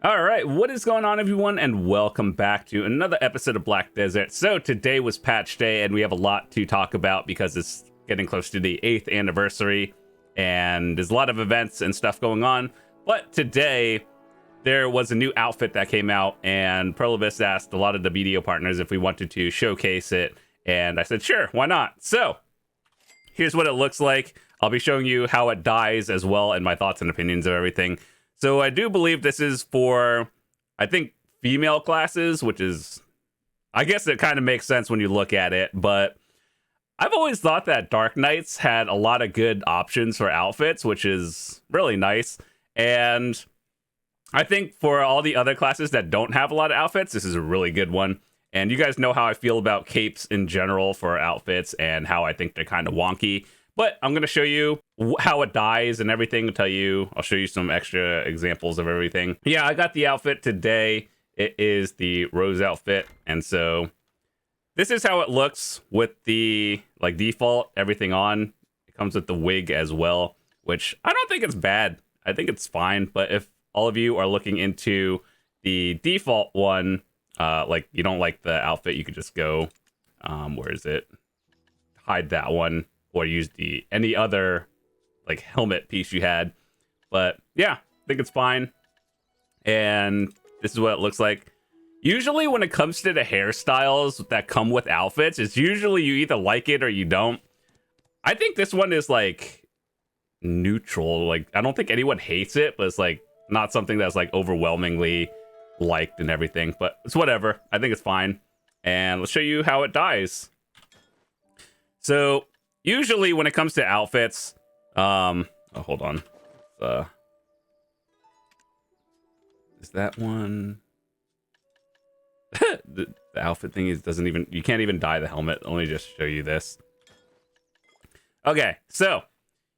All right, what is going on, everyone, and welcome back to another episode of Black Desert. So today was patch day, and we have a lot to talk about because it's getting close to the 8th anniversary, and there's a lot of events and stuff going on. But today, there was a new outfit that came out, and Perlibus asked a lot of the BDO partners if we wanted to showcase it, and I said, sure, why not? So, here's what it looks like. I'll be showing you how it dies as well, and my thoughts and opinions of everything. So I do believe this is for, I think, female classes, which is, I guess it kind of makes sense when you look at it, but I've always thought that Dark Knights had a lot of good options for outfits, which is really nice. And I think for all the other classes that don't have a lot of outfits, this is a really good one. And you guys know how I feel about capes in general for outfits and how I think they're kind of wonky. But I'm going to show you how it dies and everything. I'll show you some extra examples of everything. Yeah, I got the outfit today. It is the Rose outfit. And so this is how it looks with the default everything on. It comes with the wig as well, which I don't think it's bad. I think it's fine. But if all of you are looking into the default one, you don't like the outfit, you could just go, where is it? Hide that one. Or use any other helmet piece you had. But yeah, I think it's fine. And this is what it looks like. Usually when it comes to the hairstyles that come with outfits, it's usually you either like it or you don't. I think this one is neutral. I don't think anyone hates it, but it's not something that's overwhelmingly liked and everything. But it's whatever. I think it's fine. And let's show you how it dies. So usually when it comes to outfits, hold on. Is that one? the outfit thing you can't even dye the helmet. Let me just show you this. Okay, so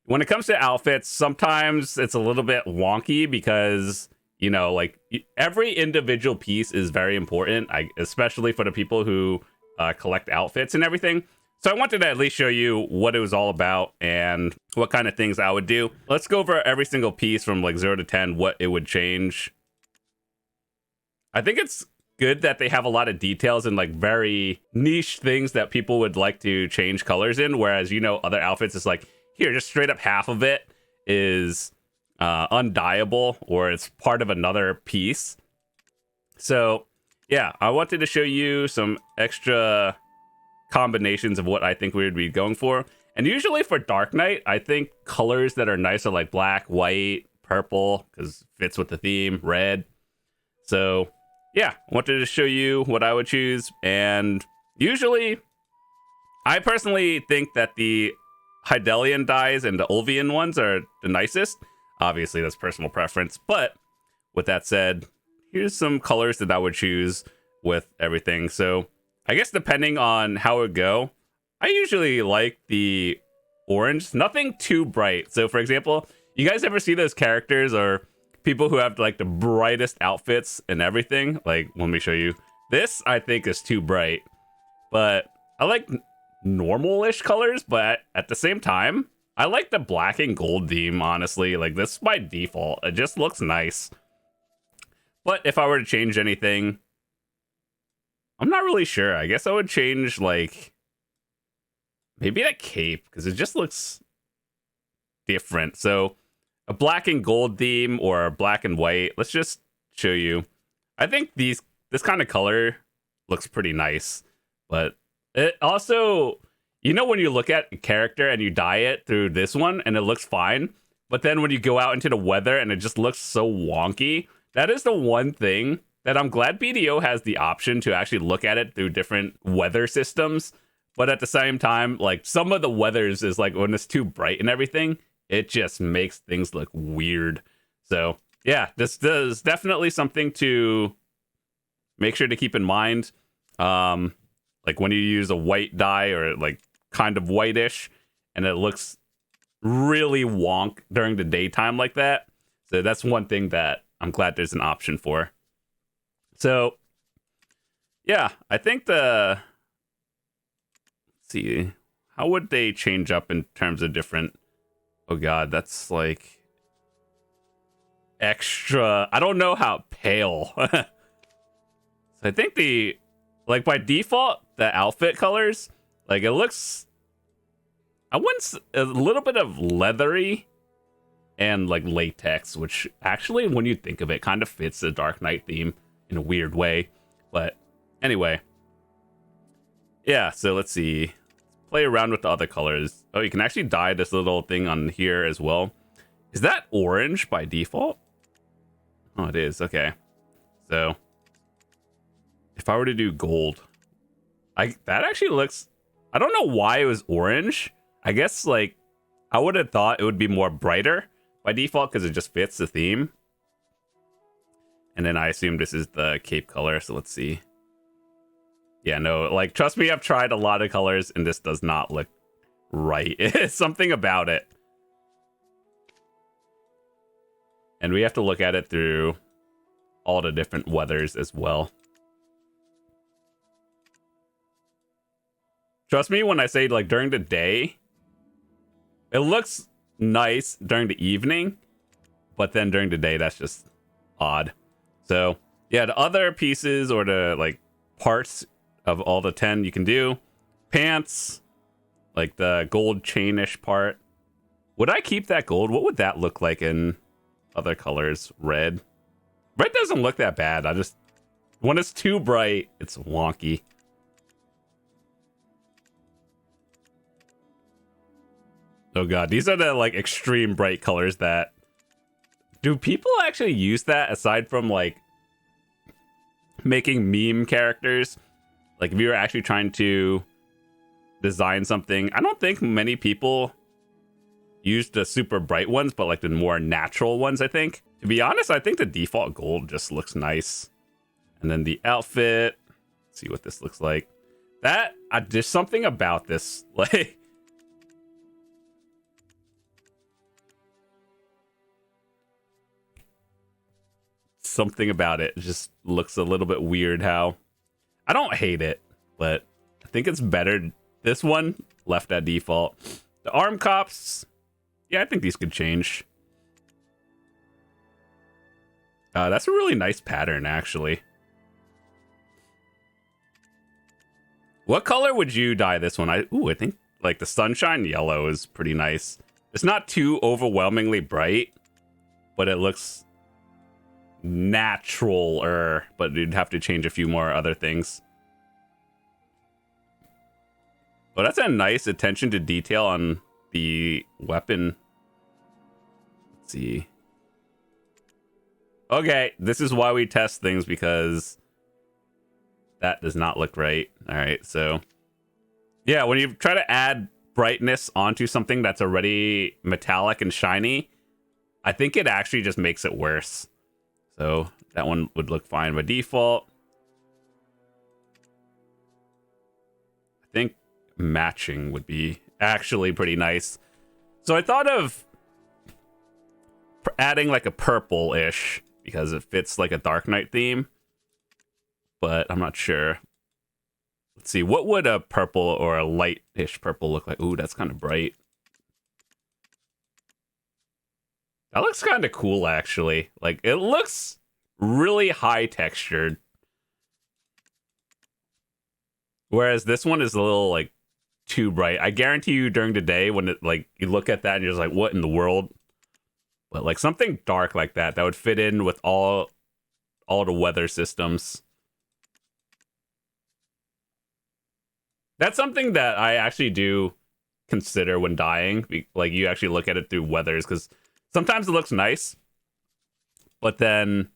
when it comes to outfits, sometimes it's a little bit wonky because, every individual piece is very important, especially for the people who collect outfits and everything. So I wanted to at least show you what it was all about and what kind of things I would do. Let's go over every single piece from 0 to 10, what it would change. I think it's good that they have a lot of details and very niche things that people would like to change colors in. Whereas, other outfits is here, just straight up half of it is undyeable or it's part of another piece. So yeah, I wanted to show you some extra combinations of what I think we would be going for. And usually for Dark Knight, I think colors that are nice are black, white, purple, because it fits with the theme, red. So yeah, I wanted to show you what I would choose. And usually, I personally think that the Hydelian dyes and the Ulvian ones are the nicest. Obviously, that's personal preference. But with that said, here's some colors that I would choose with everything. So I guess depending on how it would go, I usually like the orange, nothing too bright. So for example, you guys ever see those characters or people who have the brightest outfits and everything? Let me show you. This I think is too bright, but I like normal-ish colors, but at the same time, I like the black and gold theme, honestly. This is by default. It just looks nice. But if I were to change anything, I'm not really sure. I guess I would change, maybe that cape, because it just looks different. So, a black and gold theme or a black and white. Let's just show you. I think this kind of color looks pretty nice. But it also, when you look at a character and you dye it through this one, and it looks fine. But then when you go out into the weather and it just looks so wonky, that is the one thing that I'm glad BDO has the option to actually look at it through different weather systems. But at the same time, some of the weathers is when it's too bright and everything, it just makes things look weird. So yeah, this is definitely something to make sure to keep in mind. When you use a white dye or kind of whitish and it looks really wonk during the daytime like that. So that's one thing that I'm glad there's an option for. So, yeah, I think let's see, how would they change up in terms of different, oh god, that's extra. I don't know how pale. So I think like by default, the outfit colors, like it looks, I wouldn't, a little bit of leathery and like latex, which actually, when you think of it, kind of fits the Dark Knight theme in a weird way. But anyway, yeah, so let's see. Play around with the other colors. Oh, you can actually dye this little thing on here as well. Is that orange by default? Oh, it is. Okay. So if I were to do gold, that actually looks, I don't know why it was orange. I guess like I would have thought it would be more brighter by default because it just fits the theme. And then I assume this is the cape color. So let's see. Yeah, no, like, trust me, I've tried a lot of colors and this does not look right. It's something about it. And we have to look at it through all the different weathers as well. Trust me when I say, like, during the day, it looks nice during the evening, but then during the day, that's just odd. So, yeah, the other pieces or the, like, parts of all the 10 you can do. Pants, like the gold chainish part. Would I keep that gold? What would that look like in other colors? Red. Red doesn't look that bad. When it's too bright, it's wonky. Oh god, these are the like extreme bright colors that... Do people actually use that aside from like making meme characters? Like, if you're actually trying to design something, I don't think many people use the super bright ones, but like the more natural ones, I think. To be honest, I think the default gold just looks nice. And then the outfit, let's see what this looks like. There's something about this, like... Something about it just looks a little bit weird how... I don't hate it, but I think it's better. This one left at default. The arm cops, yeah, I think these could change. That's a really nice pattern, actually. What color would you dye this one? I think like the sunshine yellow is pretty nice. It's not too overwhelmingly bright, but it looks natural, but you'd have to change a few more other things. But that's a nice attention to detail on the weapon. Let's see. Okay, this is why we test things, because that does not look right. All right, so yeah, when you try to add brightness onto something that's already metallic and shiny, I think it actually just makes it worse. So that one would look fine by default. I think matching would be actually pretty nice. So I thought of adding like a purple-ish because it fits like a Dark Knight theme, but I'm not sure. Let's see, what would a purple or a light-ish purple look like? Ooh, that's kind of bright. That looks kind of cool, actually. Like, it looks really high textured. Whereas this one is a little, like, too bright. I guarantee you during the day when it, like, you look at that and you're just like, what in the world? But, like, something dark like that would fit in with all the weather systems. That's something that I actually do consider when dyeing. Like, you actually look at it through weathers, because sometimes it looks nice, but then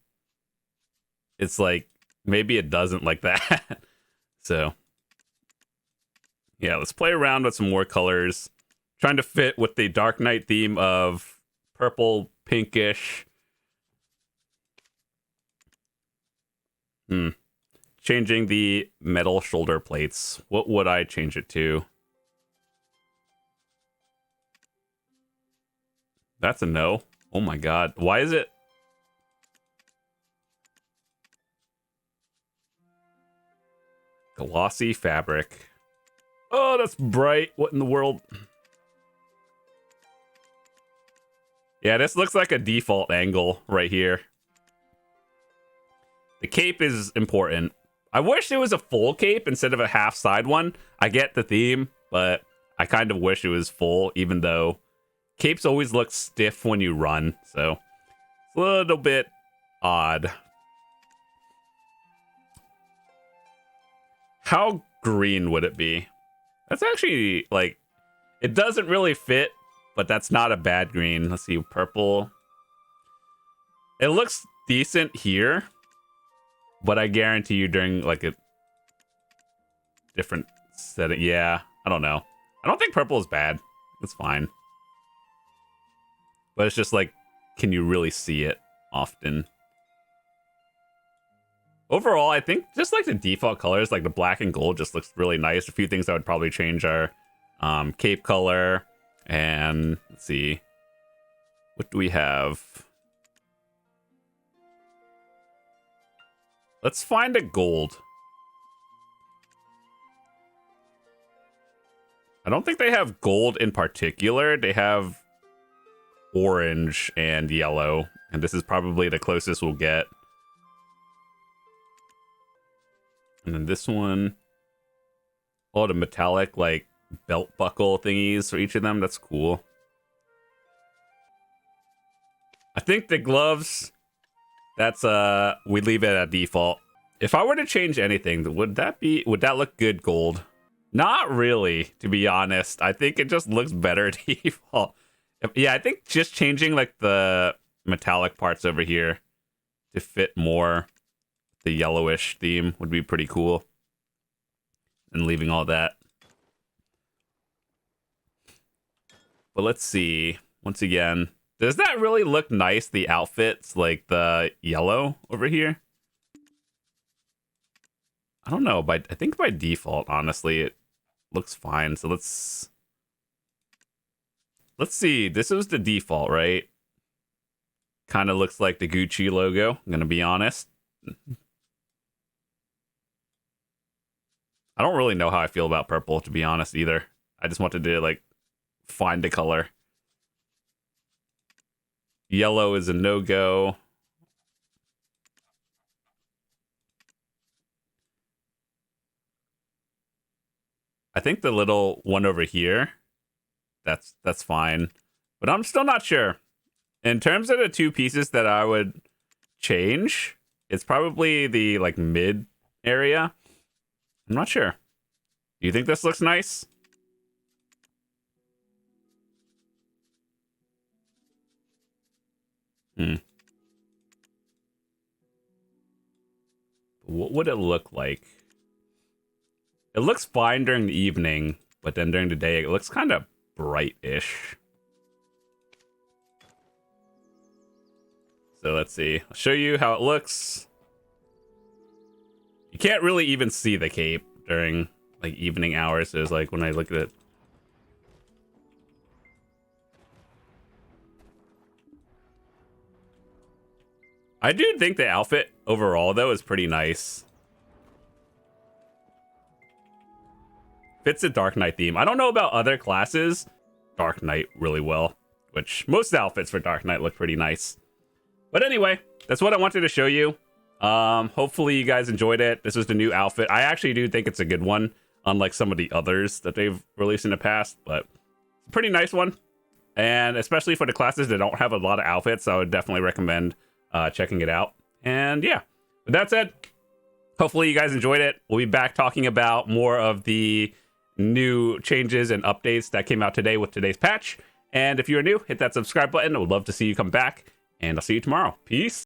it's like, maybe it doesn't like that. So, yeah, let's play around with some more colors. Trying to fit with the Dark Knight theme of purple, pinkish. Changing the metal shoulder plates. What would I change it to? That's a no. Oh my god. Why is it? Glossy fabric. Oh, that's bright. What in the world? Yeah, this looks like a default angle right here. The cape is important. I wish it was a full cape instead of a half side one. I get the theme, but I kind of wish it was full, even though capes always look stiff when you run. So it's a little bit odd. How green would it be? That's actually, like, it doesn't really fit, but that's not a bad green. Let's see, purple. It looks decent here, but I guarantee you during, like, a different setting. Yeah, I don't know. I don't think purple is bad. It's fine. But it's just like, can you really see it often? Overall, I think just like the default colors, like the black and gold just looks really nice. A few things I would probably change are cape color, and let's see, what do we have? Let's find a gold. I don't think they have gold in particular. They have orange and yellow, and this is probably the closest we'll get. And then this one, all the metallic, like, belt buckle thingies for each of them. That's cool. I think the gloves, that's, we leave it at default. If I were to change anything, would that look good gold? Not really, to be honest. I think it just looks better default. Yeah, I think just changing, like, the metallic parts over here to fit more the yellowish theme would be pretty cool. And leaving all that. But let's see. Once again, does that really look nice, the outfits, like the yellow over here? I don't know, but I think by default, honestly, it looks fine. So let's see. This was the default, right? Kind of looks like the Gucci logo, I'm gonna be honest. I don't really know how I feel about purple, to be honest, either. I just wanted to, like, find a color. Yellow is a no-go. I think the little one over here, that's fine. But I'm still not sure. In terms of the two pieces that I would change, it's probably the, like, mid area. I'm not sure. Do you think this looks nice? What would it look like? It looks fine during the evening, but then during the day, it looks kind of bright-ish. So let's see. I'll show you how it looks. You can't really even see the cape during, like, evening hours. It's like when I look at it. I do think the outfit overall, though, is pretty nice. Fits the Dark Knight theme. I don't know about other classes. Dark Knight really well, which most outfits for Dark Knight look pretty nice. But anyway, that's what I wanted to show you. Hopefully you guys enjoyed it. This was the new outfit. I actually do think it's a good one, unlike some of the others that they've released in the past, but it's a pretty nice one. And especially for the classes that don't have a lot of outfits, I would definitely recommend checking it out. And yeah, with that said, hopefully you guys enjoyed it. We'll be back talking about more of the new changes and updates that came out today with today's patch. And if you're new, hit that subscribe button. I would love to see you come back, and I'll see you tomorrow. Peace.